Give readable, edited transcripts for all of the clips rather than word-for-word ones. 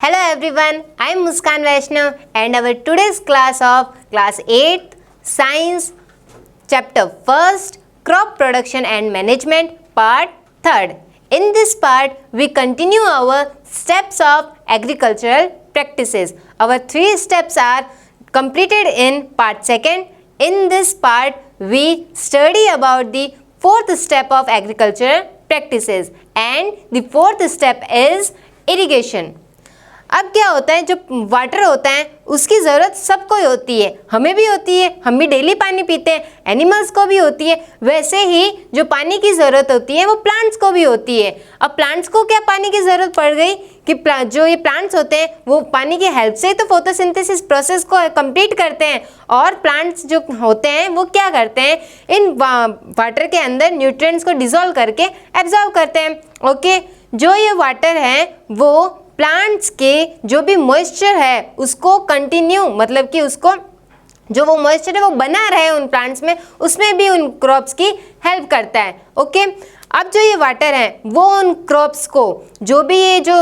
Hello everyone, I am Muskan Vaishnav and our today's class of class 8th Science chapter 1st Crop Production and Management part 3rd. In this part we continue our steps of agricultural practices. Our 3 steps are completed in part 2nd. In this part we study about the 4th step of agricultural practices and the 4th step is irrigation. अब क्या होता है, जो water होता है उसकी ज़रूरत सबको ही होती है, हमें भी होती है, हम भी डेली पानी पीते हैं, एनिमल्स को भी होती है। वैसे ही जो पानी की ज़रूरत होती है वो प्लांट्स को भी होती है। अब प्लांट्स को क्या पानी की ज़रूरत पड़ गई कि जो ये प्लांट्स होते हैं वो पानी की हेल्प से तो फोटोसिंथेसिस प्रोसेस को कंप्लीट करते हैं और प्लांट्स जो होते हैं वो क्या करते हैं, इन वाटर के अंदर न्यूट्रिएंट्स को डिसॉल्व करके एब्जॉर्ब करते हैं। ओके, जो ये वाटर है वो प्लांट्स के जो भी मॉइस्चर है उसको कंटिन्यू, मतलब कि उसको जो वो मॉइस्चर है वो बना रहे उन प्लांट्स में, उसमें भी उन क्रॉप्स की हेल्प करता है। ओके, अब जो ये वाटर है वो उन क्रॉप्स को जो भी ये जो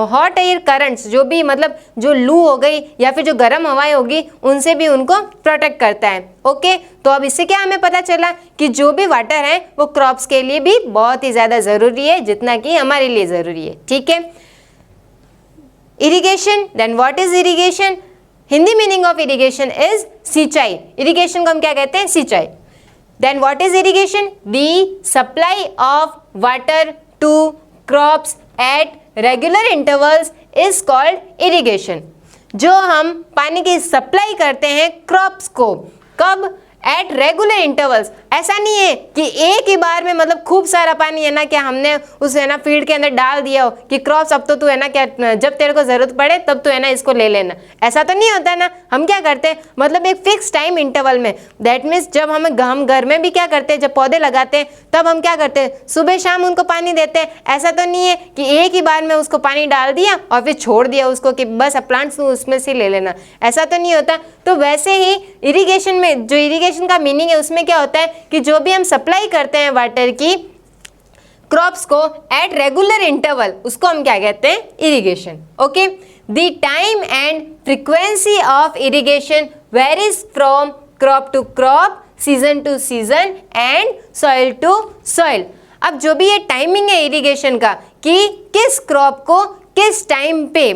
हॉट एयर करंट्स, जो भी मतलब जो लू हो गई या फिर जो गर्म हवाएं होगी उनसे भी उनको प्रोटेक्ट करता है। ओके, तो अब इससे क्या हमें पता चला कि जो भी वाटर है वो क्रॉप्स के लिए भी बहुत ही ज़्यादा ज़रूरी है जितना कि हमारे लिए ज़रूरी है। ठीक है, irrigation, then what is irrigation? Hindi meaning of irrigation is सिंचाई। इरिगेशन को हम क्या कहते हैं? सिंचाई। Then what is irrigation? The supply of water to crops at regular intervals is called irrigation. जो हम पानी की सप्लाई करते हैं क्रॉप्स को, कब? Eight regular intervals. ऐसा नहीं है कि एक ही बार में मतलब खूब सारा पानी है ना क्या हमने उस है ना फील्ड के अंदर डाल दिया हो कि क्रॉप्स अब तो तू है ना क्या जब तेरे को ज़रूरत पड़े तब तो है ना इसको ले लेना, ऐसा तो नहीं होता है ना। हम क्या करते हैं, मतलब एक फिक्स टाइम इंटरवल में, दैट मीन्स जब हम घर में भी क्या करते हैं, जब पौधे लगाते हैं तब हम क्या करते हैं, सुबह शाम उनको पानी देते हैं। ऐसा तो नहीं है कि एक ही बार में उसको पानी डाल दिया और फिर छोड़ दिया उसको कि बस अब प्लांट्स उसमें से ले लेना, ऐसा तो नहीं होता। तो वैसे ही इरिगेशन में, जो इरिगेशन का मीनिंग है उसमें क्या होता है कि जो भी हम सप्लाई करते हैं वाटर की क्रॉप्स को एट रेगुलर इंटरवल, उसको हम क्या कहते हैं? Irrigation. Okay, the time and frequency of irrigation varies from crop to crop, season to season and soil to soil. अब जो भी ये टाइमिंग है इरिगेशन का कि किस क्रॉप को किस टाइम पे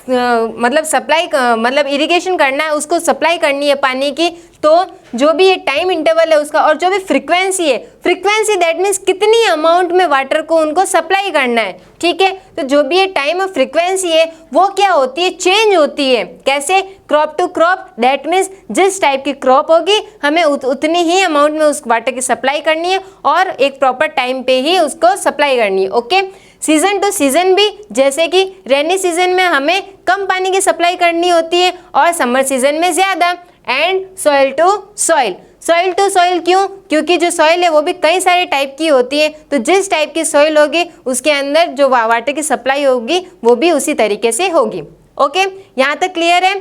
मतलब सप्लाई मतलब इरिगेशन करना है, उसको सप्लाई करनी है पानी की, तो जो भी ये टाइम इंटरवल है उसका, और जो भी फ्रीक्वेंसी है, फ्रीक्वेंसी दैट मीन्स कितनी अमाउंट में वाटर को उनको सप्लाई करना है। ठीक है, तो जो भी ये टाइम और फ्रीक्वेंसी है वो क्या होती है? चेंज होती है। कैसे? Crop to crop, that means जिस टाइप की क्रॉप होगी हमें उतनी ही अमाउंट में उस वाटर की सप्लाई करनी है और एक प्रॉपर टाइम पे ही उसको सप्लाई करनी है। ओके, सीजन टू सीजन भी, जैसे कि रेनी सीजन में हमें कम पानी की सप्लाई करनी होती है और समर सीजन में ज़्यादा। And soil to soil, soil to soil क्यों? क्योंकि जो सॉइल है वो भी कई सारे टाइप की होती है, तो जिस टाइप की सॉइल होगी उसके अंदर जो वाटर की सप्लाई होगी वो भी उसी तरीके से होगी। ओके, यहाँ तक क्लियर है?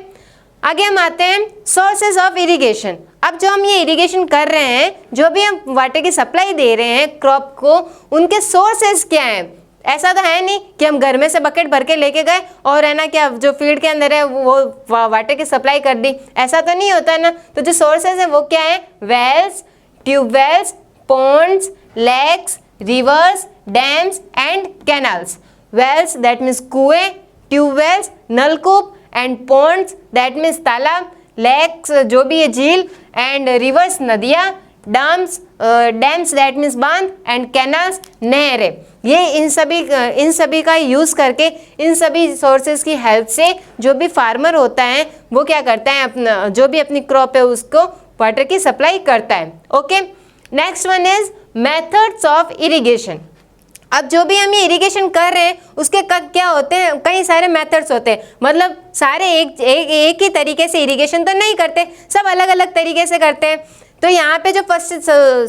आगे हम आते हैं सोर्सेज ऑफ इरिगेशन। अब जो हम ये इरिगेशन कर रहे हैं, जो भी हम वाटर की सप्लाई दे रहे हैं क्रॉप को, उनके सोर्सेज क्या हैं? ऐसा तो है नहीं कि हम घर में से बकेट भर के लेके गए और है ना क्या जो फील्ड के अंदर है वो वाटर की सप्लाई कर दी, ऐसा तो नहीं होता ना। तो जो सोर्सेज हैं वो क्या है? Wells, tubewells, ponds, lakes, rivers, dams and canals. Wells that means कुएं, ट्यूबवेल्स नलकूप, एंड पॉन्ड्स दैट मीन्स तालाब, लेक्स जो भी है झील, एंड रिवर्स नदियाँ, डैम्स दैट मीन्स बांध, एंड कैनाल्स नहरें। ये इन सभी का यूज़ करके, इन सभी सोर्सेज की हेल्प से जो भी फार्मर होता है वो क्या करता है, अपना जो भी अपनी क्रॉप है उसको वाटर की सप्लाई करता है। Okay, next one is methods of irrigation. अब जो भी हम ये इरिगेशन कर रहे हैं उसके क्या होते हैं? कई सारे मेथड्स होते हैं, मतलब सारे एक ही तरीके से इरिगेशन तो नहीं करते, सब अलग अलग तरीके से करते हैं। तो यहाँ पे जो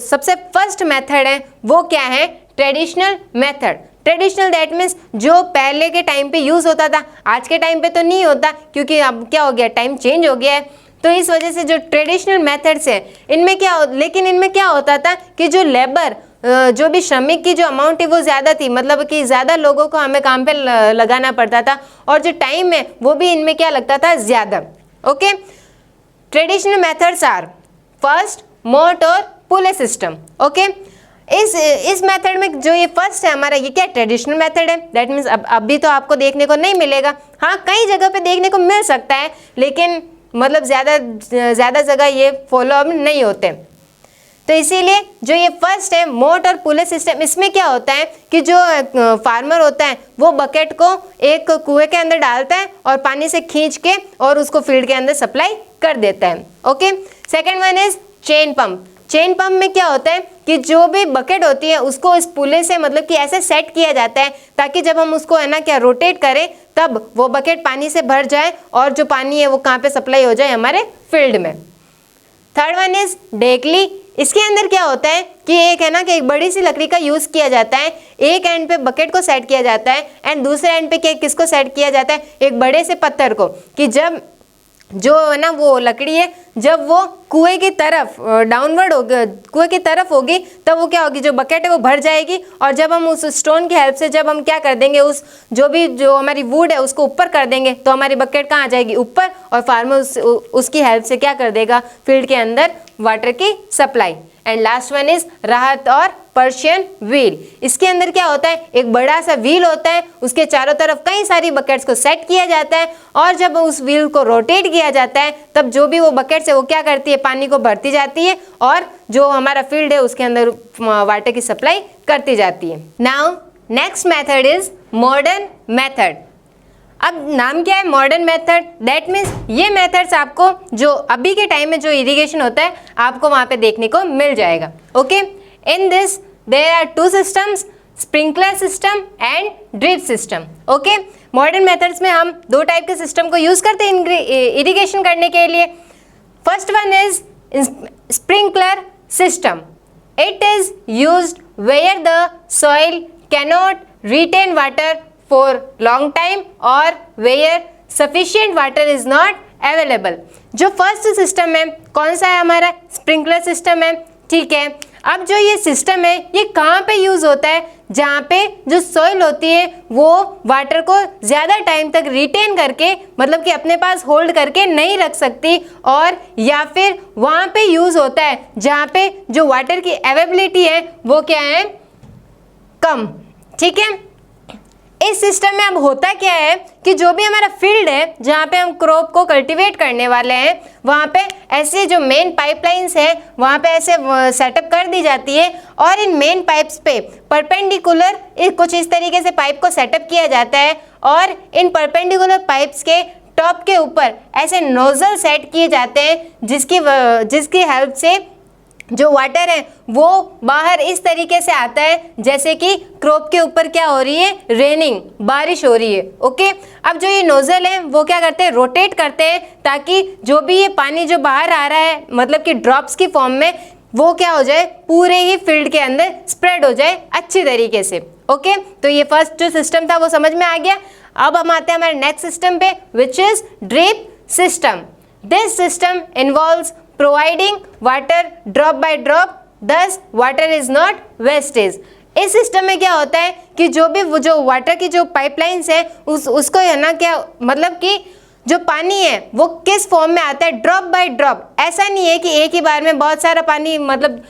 सबसे फर्स्ट मेथड है वो क्या है? Traditional method. Traditional that means जो पहले के टाइम पे यूज़ होता था, आज के टाइम पे तो नहीं होता क्योंकि अब क्या हो गया, टाइम चेंज हो गया है। तो इस वजह से जो ट्रेडिशनल मेथड्स हैं इनमें क्या लेकिन इनमें क्या होता था कि जो लेबर जो भी श्रमिक की जो अमाउंट थी वो ज़्यादा थी, मतलब कि ज़्यादा लोगों को हमें काम पे लगाना पड़ता था, और जो टाइम है वो भी इनमें क्या लगता था, ज़्यादा। Okay, traditional methods are first moat और पुले सिस्टम। ओके, इस मेथड में जो ये फर्स्ट है हमारा, ये क्या ट्रेडिशनल मेथड है, दैट मीन्स अभी तो आपको देखने को नहीं मिलेगा, हाँ कई जगह पे देखने को मिल सकता है, लेकिन मतलब ज़्यादा जगह ये फॉलो अप नहीं होते। तो इसीलिए जो ये फर्स्ट है मोट और पुले सिस्टम, इसमें क्या होता है कि जो फार्मर होता है वो बकेट को एक कुएं के अंदर डालता है और पानी से खींच के और उसको फील्ड के अंदर सप्लाई कर देता है। Okay, second one is chain pump. Chain pump में क्या होता है कि जो भी बकेट होती है उसको इस पुले से मतलब कि ऐसे सेट किया जाता है ताकि जब हम उसको है ना क्या रोटेट करें तब वो बकेट पानी से भर जाए और जो पानी है वो कहाँ पे सप्लाई हो जाए, हमारे फील्ड में। Third one is deckly. इसके अंदर क्या होता है कि एक है ना कि एक बड़ी सी लकड़ी का यूज किया जाता है, एक एंड पे बकेट को सेट किया जाता है एंड दूसरे एंड पे किसको सेट किया जाता है, एक बड़े से पत्थर को, कि जब जो है ना वो लकड़ी है जब वो कुएं की तरफ डाउनवर्ड होगी, कुएं की तरफ होगी, तब वो क्या होगी, जो बकेट है वो भर जाएगी, और जब हम उस स्टोन की हेल्प से जब हम क्या कर देंगे, उस जो हमारी वुड है उसको ऊपर कर देंगे तो हमारी बकेट कहाँ आ जाएगी, ऊपर, और फार्मर उसकी हेल्प से क्या कर देगा, फील्ड के अंदर वाटर की supply. And last one is राहत और पर्शियन व्हील। इसके अंदर क्या होता है, एक बड़ा सा व्हील होता है, उसके चारों तरफ कई सारी बकेट्स को सेट किया जाता है, और जब उस व्हील को रोटेट किया जाता है तब जो भी वो बकेट्स है वो क्या करती है, पानी को भरती जाती है और जो हमारा फील्ड है उसके अंदर वाटर की सप्लाई करती जाती है। Now next method is modern method. अब नाम क्या है, मॉडर्न मेथड, दैट मीन्स ये मेथड्स आपको जो अभी के टाइम में जो इरिगेशन होता है आपको वहाँ पे देखने को मिल जाएगा। Okay, in this there are two systems, sprinkler system and drip system. Okay, modern methods में हम दो टाइप के सिस्टम को यूज करते हैं इरिगेशन करने के लिए। First one is sprinkler system. It is used where the soil cannot retain water for long time or where sufficient water is not available। जो फर्स्ट सिस्टम है कौन सा है हमारा, स्प्रिंकलर सिस्टम है। ठीक है, अब जो ये सिस्टम है ये कहाँ पे यूज होता है, जहाँ पे जो सॉइल होती है वो वाटर को ज़्यादा टाइम तक रिटेन करके मतलब कि अपने पास होल्ड करके नहीं रख सकती, और या फिर वहाँ पे यूज होता है जहाँ पे जो वाटर की अवेलेबिलिटी है वो क्या है, कम। ठीक है, इस सिस्टम में अब होता क्या है कि जो भी हमारा फील्ड है जहाँ पे हम क्रॉप को कल्टीवेट करने वाले हैं वहाँ पे ऐसे जो मेन पाइपलाइंस है वहाँ पे ऐसे सेटअप कर दी जाती है, और इन मेन पाइप्स पे परपेंडिकुलर कुछ इस तरीके से पाइप को सेटअप किया जाता है, और इन परपेंडिकुलर पाइप्स के टॉप के ऊपर ऐसे नोजल सेट किए जाते हैं जिसकी हेल्प से जो वाटर है वो बाहर इस तरीके से आता है जैसे कि क्रॉप के ऊपर क्या हो रही है, रेनिंग, बारिश हो रही है। ओके, अब जो ये नोजल है वो क्या करते हैं, रोटेट करते हैं ताकि जो भी ये पानी जो बाहर आ रहा है मतलब कि ड्रॉप्स की फॉर्म में वो क्या हो जाए, पूरे ही फील्ड के अंदर स्प्रेड हो जाए अच्छी तरीके से। ओके, तो ये फर्स्ट जो सिस्टम था वो समझ में आ गया। अब हम आते हैं हमारे नेक्स्ट सिस्टम पे which is drip system. This system involves providing water drop by drop, thus water is not wastage। इस सिस्टम में क्या होता है कि जो भी वो जो वाटर की जो पाइपलाइंस है उसको है ना क्या मतलब कि जो पानी है वो किस फॉर्म में आता है, ड्रॉप बाय ड्रॉप। ऐसा नहीं है कि एक ही बार में बहुत सारा पानी मतलब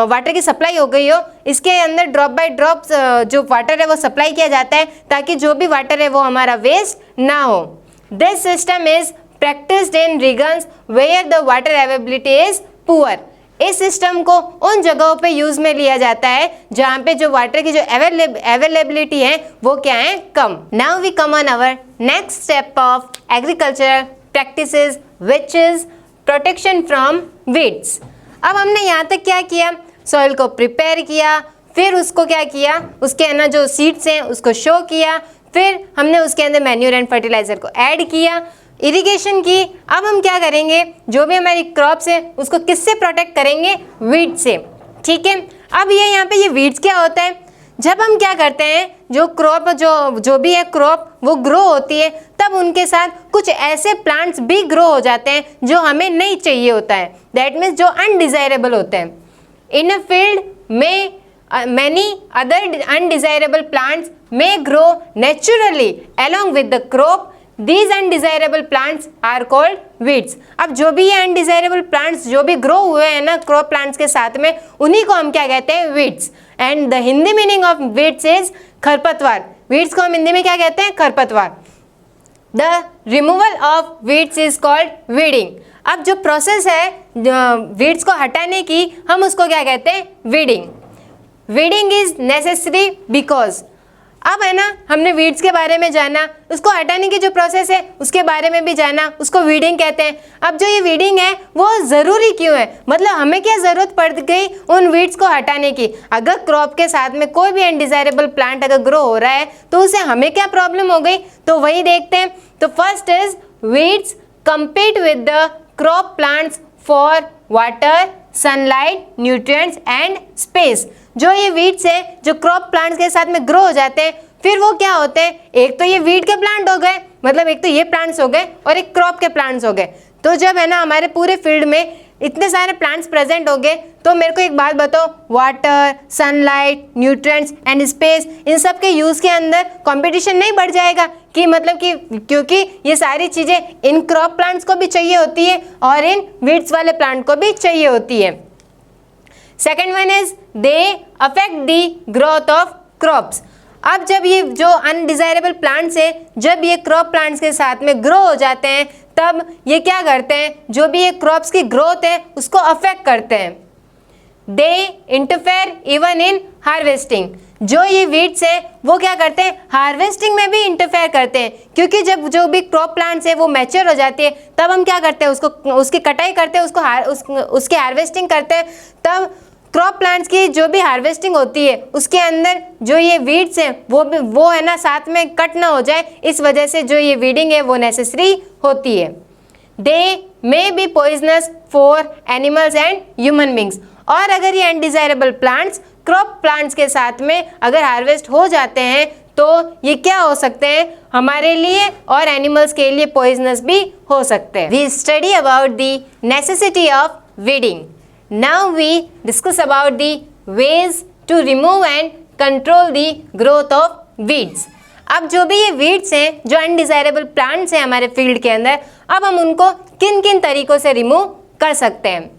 वाटर की सप्लाई हो गई हो, इसके अंदर ड्रॉप बाय ड्रॉप जो वाटर है वो सप्लाई किया जाता है ताकि जो भी वाटर है वो हमारा वेस्ट ना हो। This system is practiced in regions where the water availability is poor। इस सिस्टम को उन जगहों पे यूज में लिया जाता है जहाँ पे जो वाटर की जो अवेलेबिलिटी है वो क्या है, कम। Now we come on our next step of agricultural practices which is protection from weeds. अब हमने यहाँ तक क्या किया, सॉइल को प्रिपेयर किया, फिर उसको क्या किया, उसके अंदर जो सीड्स हैं उसको शो किया, फिर हमने उसके अंदर मैन्यूर एंड फर्टिलाइजर को ऐड किया, इरिगेशन की। अब हम क्या करेंगे, जो भी हमारी क्रॉप्स है उसको किससे प्रोटेक्ट करेंगे, वीड से। ठीक है, अब ये यहाँ पे ये वीड्स क्या होता है, जब हम क्या करते हैं जो क्रॉप जो भी है क्रॉप वो ग्रो होती है तब उनके साथ कुछ ऐसे प्लांट्स भी ग्रो हो जाते हैं जो हमें नहीं चाहिए होता है, दैट मीन्स जो अनडिजायरेबल होते हैं। इन अ फील्ड में many other undesirable plants may grow naturally along with the crop. These undesirable plants are called weeds. अब जो भी ये undesirable plants जो भी grow हुए हैं ना crop plants के साथ में, उन्हीं को हम क्या कहते हैं? weeds. And the Hindi meaning of weeds is खरपतवार. weeds को हम हिंदी में क्या कहते हैं? खरपतवार. The removal of weeds is called weeding. अब जो प्रोसेस है weeds को हटाने की, हम उसको क्या कहते हैं? weeding. weeding is necessary because, अब है ना, हमने वीड्स के बारे में जाना, उसको हटाने की जो प्रोसेस है उसके बारे में भी जाना, उसको वीडिंग कहते हैं. अब जो ये वीडिंग है वो ज़रूरी क्यों है? मतलब हमें क्या ज़रूरत पड़ गई उन वीड्स को हटाने की? अगर क्रॉप के साथ में कोई भी अनडिजायरेबल प्लांट अगर ग्रो हो रहा है तो उससे हमें क्या प्रॉब्लम हो गई, तो वही देखते हैं. तो first is weeds compete with the crop plants for water, sunlight, nutrients and space. जो ये वीड्स है जो क्रॉप प्लांट्स के साथ में ग्रो हो जाते हैं, फिर वो क्या होते हैं? एक तो ये वीड के प्लांट हो गए, मतलब एक तो ये प्लांट्स हो गए और एक क्रॉप के प्लांट्स हो गए. तो जब है ना हमारे पूरे फील्ड में इतने सारे प्लांट्स प्रेजेंट हो गए, तो मेरे को एक बात बताओ, water, sunlight, nutrients and space, इन सब के यूज़ के अंदर कंपटीशन नहीं बढ़ जाएगा? कि मतलब कि क्योंकि ये सारी चीज़ें इन क्रॉप प्लांट्स को भी चाहिए होती है और इन वीड्स वाले प्लांट को भी चाहिए होती है. Second one is they affect the growth of crops. अब जब ये जो अनडिजायरेबल प्लांट्स है, जब ये क्रॉप प्लांट्स के साथ में ग्रो हो जाते हैं, तब ये क्या करते हैं? जो भी ये क्रॉप्स की ग्रोथ है उसको अफेक्ट करते हैं. दे इंटरफेयर इवन इन हार्वेस्टिंग. जो ये वीड्स है वो क्या करते हैं? हार्वेस्टिंग में भी इंटरफेयर करते हैं, क्योंकि जब जो भी क्रॉप प्लांट्स है वो मैच्योर हो जाती है, तब हम क्या करते हैं? उसकी कटाई करते हैं, उसकी हार्वेस्टिंग करते हैं. तब क्रॉप प्लांट्स की जो भी हार्वेस्टिंग होती है उसके अंदर जो ये वीड्स हैं वो है ना साथ में कट ना हो जाए, इस वजह से जो ये वीडिंग है वो नेसेसरी होती है. They may be poisonous for animals and human beings. और अगर ये अनडिजायरेबल प्लांट्स क्रॉप प्लांट्स के साथ में अगर हार्वेस्ट हो जाते हैं तो ये क्या हो सकते हैं? हमारे लिए और एनिमल्स के लिए पॉइजनस भी हो सकते हैं. We study about the necessity of weeding. Now we discuss about the ways to remove and control the growth of weeds. अब जो भी ये weeds हैं, जो अनडिजायरेबल प्लांट्स हैं हमारे फील्ड के अंदर, अब हम उनको किन किन तरीकों से रिमूव कर सकते हैं.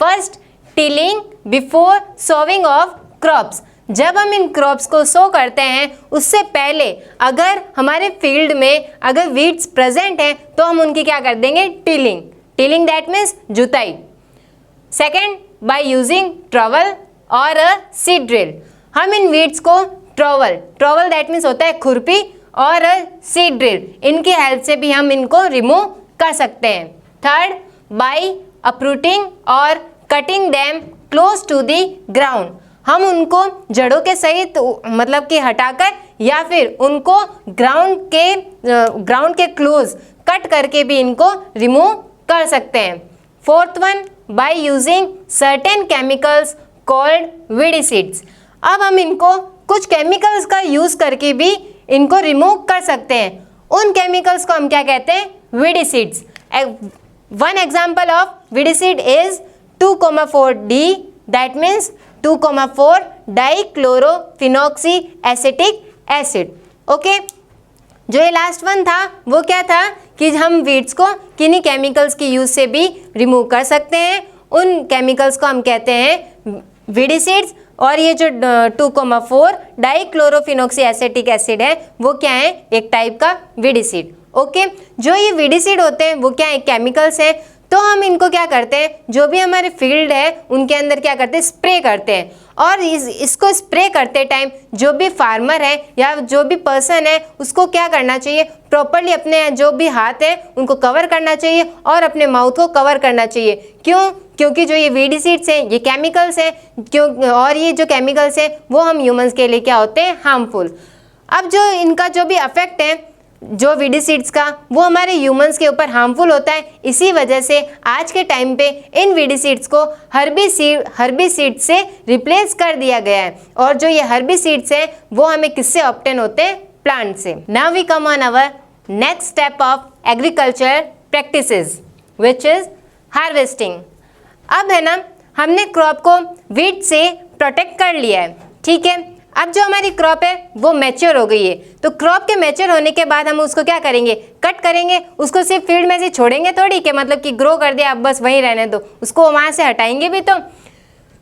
First, tilling before sowing of crops. जब हम इन क्रॉप्स को सो करते हैं उससे पहले अगर हमारे फील्ड में अगर वीड्स प्रेजेंट हैं तो हम उनकी क्या कर देंगे? टिलिंग. टिलिंग दैट मीन्स जुताई. सेकेंड, बाय यूजिंग ट्रॉवल और अ सीड ड्रिल. हम इन वीड्स को ट्रॉवल दैट मीन्स होता है खुरपी, और सीड ड्रिल, इनकी हेल्प से भी हम इनको रिमूव कर सकते हैं. थर्ड, बाय अपरूटिंग और cutting them close to the ground. हम उनको जड़ों के सहित मतलब कि हटाकर या फिर उनको ग्राउंड के क्लोज कट करके भी इनको रिमूव कर सकते हैं. Fourth one, by using certain chemicals called weedicides. अब हम इनको कुछ केमिकल्स का यूज़ करके भी इनको रिमूव कर सकते हैं. उन केमिकल्स को हम क्या कहते हैं? weedicides. One example of weedicide is 2,4-D, that means 2,4 dichlorophenoxyacetic acid. Okay, जो ये लास्ट वन था वो क्या था कि हम वीड्स को किन्हीं केमिकल्स की यूज़ से भी रिमूव कर सकते हैं. उन केमिकल्स को हम कहते हैं वीडिसिड्स. और ये जो 2,4 डाइक्लोरोफिनॉक्सीएसिटिक एसिड है वो क्या है? एक टाइप का वीडिसिड. ओके, जो ये वीडिसिड होते हैं वो क्या है? केमिकल्स हैं. तो हम इनको क्या करते हैं? जो भी हमारे फील्ड है उनके अंदर क्या करते हैं? स्प्रे करते हैं. और इसको स्प्रे करते टाइम जो भी फार्मर है या जो भी पर्सन है उसको क्या करना चाहिए? प्रॉपरली अपने जो भी हाथ है उनको कवर करना चाहिए और अपने माउथ को कवर करना चाहिए. क्यों? क्योंकि जो ये वीडिसिड्स हैं ये केमिकल्स हैं, और ये जो केमिकल्स हैं वो हम ह्यूमंस के लिए क्या होते हैं? हार्मफुल. अब जो इनका जो भी अफेक्ट है जो वीडिसिड्स का वो हमारे ह्यूमंस के ऊपर हार्मफुल होता है. इसी वजह से आज के टाइम पे इन वीडिसिड्स को हर्बिसिड से रिप्लेस कर दिया गया है. और जो ये हर्बिसिड्स हैं वो हमें किससे ऑब्टेन होते हैं? प्लांट से. Now we come on our next step of agriculture practices which is harvesting. अब है ना हमने क्रॉप को वीड से प्रोटेक्ट कर लिया है, ठीक है। अब जो हमारी क्रॉप है वो मैच्योर हो गई है, तो क्रॉप के मैच्योर होने के बाद हम उसको क्या करेंगे, कट करेंगे। उसको सिर्फ फील्ड में से छोड़ेंगे थोड़ी कि मतलब कि ग्रो कर दिया अब बस वहीं रहने दो, उसको वहाँ से हटाएंगे भी तो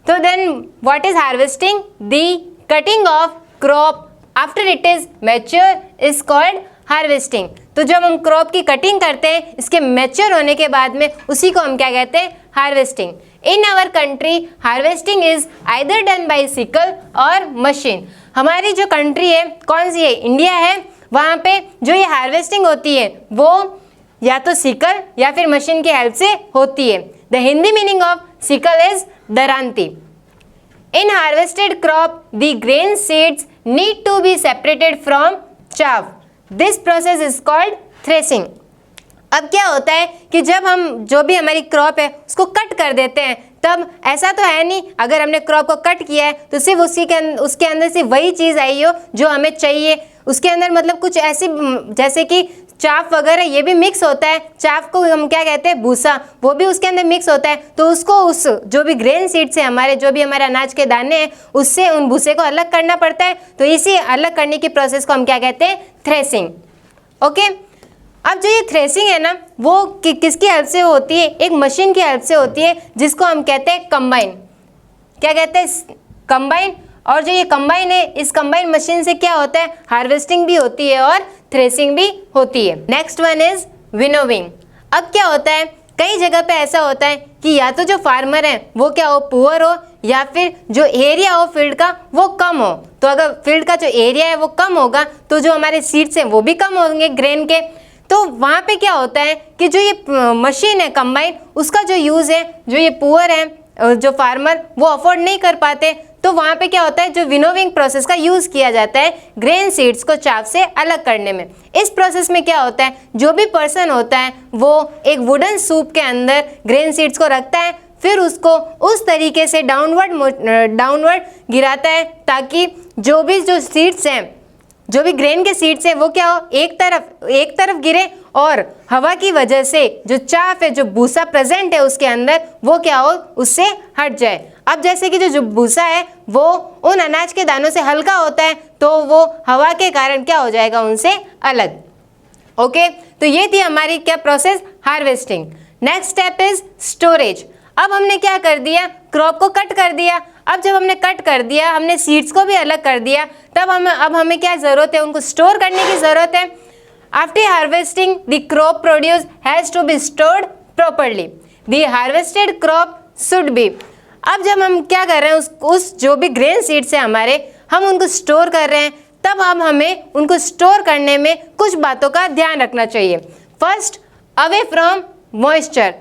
then what is harvesting, the cutting of crop after it is mature is called harvesting. तो जब हम क्रॉप की कटिंग करते हैं इसके मैच्योर होने के बाद में, उसी को हम क्या कहते हैं, harvesting. In our country harvesting is either done by sickle और मशीन। हमारी जो कंट्री है कौन सी है, इंडिया है, वहाँ पे जो ये हार्वेस्टिंग होती है वो या तो सिकल या फिर मशीन की हेल्प से होती है। The Hindi meaning of sickle is दरांती। In harvested crop the grain seeds need to be separated from chaff. This process is called threshing. अब क्या होता है कि जब हम जो भी हमारी क्रॉप है उसको कट कर देते हैं, तब ऐसा तो है नहीं अगर हमने क्रॉप को कट किया है तो सिर्फ उसके अंदर से वही चीज़ आई हो जो हमें चाहिए। उसके अंदर मतलब कुछ ऐसी जैसे कि चाफ वगैरह ये भी मिक्स होता है, चाफ को हम क्या कहते हैं, भूसा, वो भी उसके अंदर मिक्स होता है। तो उसको उस जो भी ग्रेन सीड से हमारे जो भी हमारे अनाज के दाने हैं उससे उन भूसे को अलग करना पड़ता है। तो इसी अलग करने की प्रोसेस को हम क्या कहते हैं, थ्रेसिंग। ओके। अब जो ये थ्रेसिंग है ना वो किसकी हेल्प से होती है, एक मशीन की हेल्प से होती है जिसको हम कहते हैं कंबाइन। क्या कहते हैं, कंबाइन। और जो ये कंबाइन है, इस कंबाइन मशीन से क्या होता है, हार्वेस्टिंग भी होती है और थ्रेसिंग भी होती है। Next one is winnowing. अब क्या होता है, कई जगह पे ऐसा होता है कि या तो जो फार्मर है वो क्या हो, पुअर हो, या फिर जो एरिया हो फील्ड का वो कम हो। तो अगर फील्ड का जो एरिया है वो कम होगा तो जो हमारे सीड्स हैं वो भी कम होंगे ग्रेन के। तो वहाँ पे क्या होता है कि जो ये मशीन है कंबाइन, उसका जो यूज़ है, जो ये पुअर है जो फार्मर वो अफोर्ड नहीं कर पाते, तो वहाँ पे क्या होता है, जो विनोविंग प्रोसेस का यूज़ किया जाता है ग्रेन सीड्स को चाफ से अलग करने में। इस प्रोसेस में क्या होता है, जो भी पर्सन होता है वो एक वुडन सूप के अंदर ग्रेन सीड्स को रखता है, फिर उसको उस तरीके से डाउनवर्ड गिराता है ताकि जो सीड्स हैं, जो भी ग्रेन के सीड्स हैं वो क्या हो, एक तरफ गिरे और हवा की वजह से जो चाफ है, जो भूसा प्रेजेंट है उसके अंदर, वो क्या हो, उससे हट जाए। अब जैसे कि जो भूसा है वो उन अनाज के दानों से हल्का होता है तो वो हवा के कारण क्या हो जाएगा, उनसे अलग। ओके। तो ये थी हमारी क्या process, harvesting. Next step is storage. अब हमने क्या कर दिया, क्रॉप को कट कर दिया। अब जब हमने कट कर दिया, हमने सीड्स को भी अलग कर दिया, तब अब हमें क्या ज़रूरत है, उनको स्टोर करने की ज़रूरत है। After harvesting the crop produce has to be stored properly. The harvested crop should be. अब जब हम क्या कर रहे हैं, उस जो भी ग्रेन सीड्स है हमारे, हम उनको स्टोर कर रहे हैं, तब अब हमें उनको स्टोर करने में कुछ बातों का ध्यान रखना चाहिए। First, away from moisture.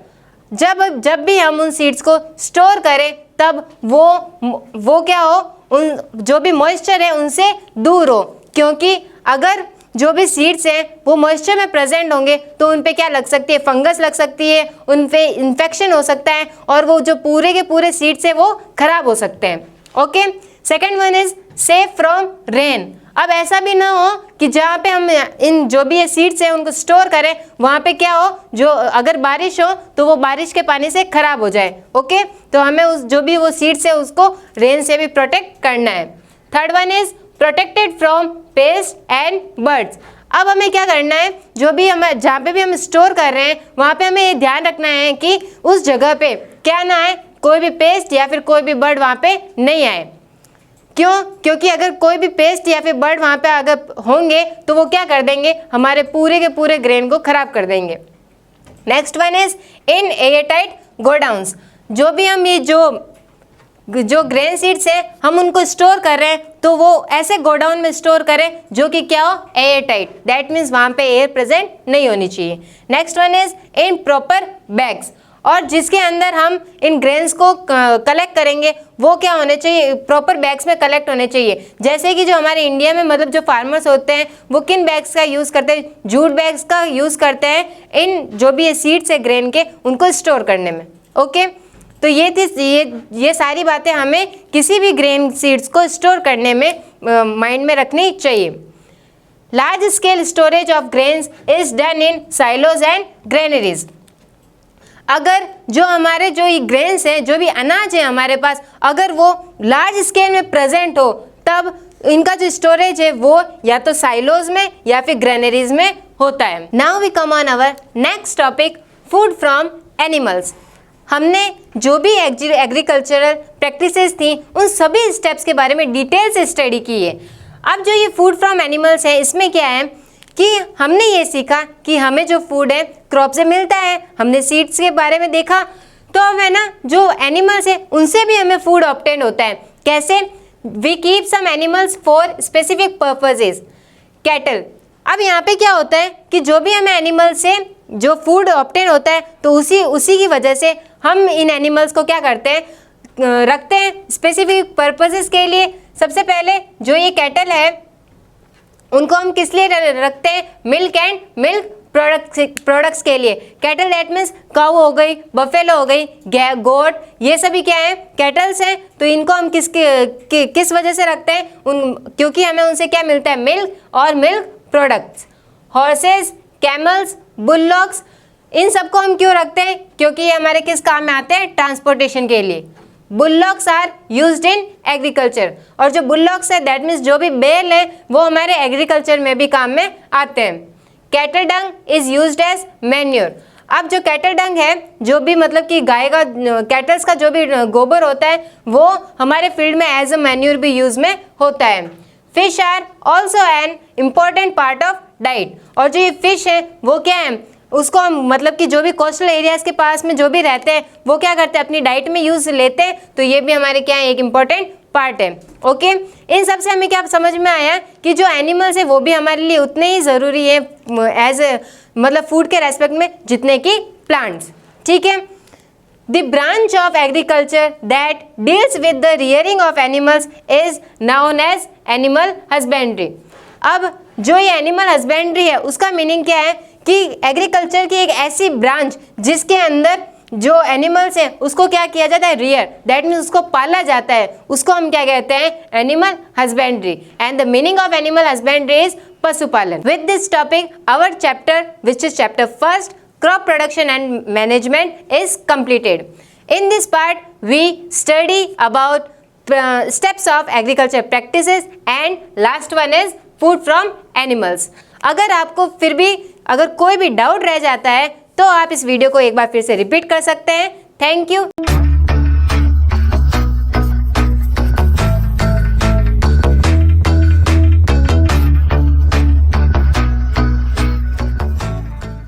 जब भी हम उन सीड्स को स्टोर करें तब वो क्या हो, उन जो भी मॉइस्चर है उनसे दूर हो, क्योंकि अगर जो भी सीड्स हैं वो मॉइस्चर में प्रेजेंट होंगे तो उन पे क्या लग सकती है, फंगस लग सकती है, उन पे इन्फेक्शन हो सकता है और वो जो पूरे के पूरे सीड्स हैं वो खराब हो सकते हैं। Okay. Second one is safe from rain. अब ऐसा भी ना हो कि जहाँ पे हम इन जो भी ये सीड्स हैं उनको स्टोर करें, वहाँ पे क्या हो, जो अगर बारिश हो तो वो बारिश के पानी से खराब हो जाए। ओके। तो हमें उस जो भी वो सीड्स है उसको रेन से भी प्रोटेक्ट करना है। Third one is protected from paste and birds. अब हमें क्या करना है, जो भी हम जहाँ पे भी हम स्टोर कर रहे हैं वहाँ पे हमें ये ध्यान रखना है कि उस जगह पे क्या ना आए, कोई भी पेस्ट या फिर कोई भी बर्ड वहाँ पे नहीं आए। क्यों? क्योंकि अगर कोई भी पेस्ट या फिर बर्ड वहाँ पे अगर होंगे तो वो क्या कर देंगे, हमारे पूरे के पूरे ग्रेन को खराब कर देंगे। Next one is in airtight godowns. जो भी हम ये जो ग्रेन सीड्स है हम उनको स्टोर कर रहे हैं तो वो ऐसे गोडाउन में स्टोर करें जो कि क्या हो, एयर टाइट। दैट मीन्स वहाँ पे एयर प्रेजेंट नहीं होनी चाहिए। Next one is in proper bags. और जिसके अंदर हम इन ग्रेन्स को कलेक्ट करेंगे वो क्या होने चाहिए, प्रॉपर बैग्स में कलेक्ट होने चाहिए। जैसे कि जो हमारे इंडिया में मतलब जो फार्मर्स होते हैं वो किन बैग्स का यूज़ करते हैं, जूट बैग्स का यूज़ करते हैं इन जो भी ये सीड्स है ग्रेन के उनको स्टोर करने में। ओके। तो ये थी ये सारी बातें हमें किसी भी ग्रेन सीड्स को स्टोर करने में माइंड में रखनी चाहिए। Large scale storage of grains is done in silos and granaries. अगर जो हमारे जो ये ग्रेन्स हैं, जो भी अनाज है हमारे पास, अगर वो लार्ज स्केल में प्रेजेंट हो तब इनका जो स्टोरेज है वो या तो साइलोज में या फिर ग्रेनरीज में होता है। Now we come on our next topic, food from animals. हमने जो भी एग्रीकल्चरल प्रैक्टिसेस थी उन सभी स्टेप्स के बारे में डिटेल से स्टडी की है। अब जो ये फूड फ्रॉम एनिमल्स है, इसमें क्या है कि हमने ये सीखा कि हमें जो फूड है क्रॉप से मिलता है, हमने सीड्स के बारे में देखा, तो अब है ना जो एनिमल्स है उनसे भी हमें फूड ऑब्टेन होता है। कैसे? We keep some animals for specific purposes, cattle. अब यहाँ पे क्या होता है कि जो भी हमें एनिमल से जो फूड ऑब्टेन होता है तो उसी की वजह से हम इन एनिमल्स को क्या करते हैं, रखते हैं स्पेसिफिक पर्पसेस के लिए। सबसे पहले जो ये कैटल है उनको हम किस लिए रखते हैं? मिल्क एंड मिल्क प्रोडक्ट्स के लिए। कैटल दैट मीन्स काऊ हो गई, बफेलो हो गई, गोट, ये सभी क्या है? कैटल्स हैं। तो इनको हम किस वजह से रखते हैं? क्योंकि हमें उनसे क्या मिलता है? मिल्क और milk products. Horses, camels, bulldogs, इन सबको हम क्यों रखते हैं? क्योंकि ये हमारे किस काम में आते हैं? ट्रांसपोर्टेशन के लिए। Bulldogs are used in agriculture, और जो बुलडॉग्स है दैट मीन्स जो भी बैल है वो हमारे एग्रीकल्चर में भी काम में आते हैं। Cattle dung is used as manure. अब जो कैटल डंग है, जो भी मतलब कि गाय का, कैटल्स का जो भी गोबर होता है वो हमारे फील्ड में एज अ मैन्योर भी यूज में होता है। Fish are also an important part of diet, और जो ये फिश है वो क्या है, उसको हम मतलब कि जो भी कोस्टल एरियाज के पास में जो भी रहते हैं वो क्या करते हैं? अपनी डाइट में यूज लेते हैं। तो ये भी हमारे क्या है? एक इम्पॉर्टेंट पार्ट है। ओके, इन सब से हमें क्या समझ में आया कि जो एनिमल्स है वो भी हमारे लिए उतने ही ज़रूरी है एज मतलब फूड के रेस्पेक्ट में जितने कि प्लांट्स। ठीक है। The branch of agriculture that deals with the rearing of animals is known as animal husbandry. अब जो ये एनिमल हस्बेंड्री है उसका मीनिंग क्या है कि एग्रीकल्चर की एक ऐसी ब्रांच जिसके अंदर जो एनिमल्स हैं उसको क्या किया जाता है? रियर, दैट मीन्स उसको पाला जाता है, उसको हम क्या कहते हैं? Animal husbandry. And the meaning of animal husbandry is पशुपालन। With this topic our chapter which is chapter first, crop production and management is completed. In this part we study about steps of agriculture practices and last one is food from animals. अगर आपको फिर भी अगर कोई भी doubt रह जाता है तो आप इस वीडियो को एक बार फिर से रिपीट कर सकते हैं। Thank you.